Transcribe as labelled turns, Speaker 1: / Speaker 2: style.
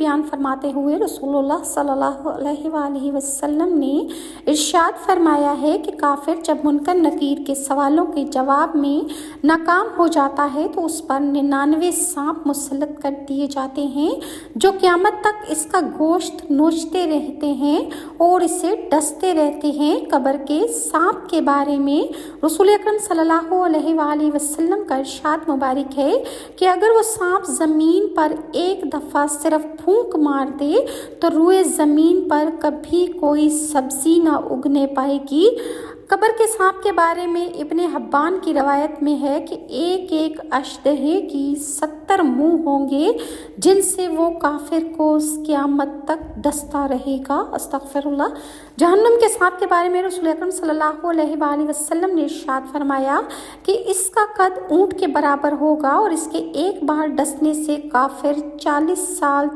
Speaker 1: بیان فرماتے ہوئے رسول صلی اللہ علیہ وسلم نے ارشاد فرمایا ہے کہ کافر جب منکر نکیر کے سوالوں کے جواب میں ناکام ہو جاتا ہے تو اس پر 99 سانپ مسلط کر دیے جاتے ہیں جو قیامت تک اس کا گوشت نوچتے رہتے ہیں اور اسے ڈستے رہتے ہیں۔ قبر کے سانپ کے بارے میں رسول اکرم صلی اللہ علیہ وآلہ وسلم کا ارشاد مبارک ہے کہ اگر وہ سانپ زمین پر ایک دفعہ صرف پھونک مار دے تو روئے زمین پر کبھی کوئی سبزی نہ اگنے پائے گی۔ قبر کے سانپ کے بارے میں ابن حبان کی روایت میں ہے کہ ایک ایک اشدہے کی 70 منہ ہوں گے جن سے وہ کافر کو قیامت تک ڈستا رہے گا۔ استغفر اللہ۔ جہنم کے سانپ کے بارے میں رسول اکرم صلی اللہ علیہ وآلہ وسلم نے ارشاد فرمایا کہ اس کا قد اونٹ کے برابر ہوگا اور اس کے ایک بار ڈسنے سے کافر 40 سال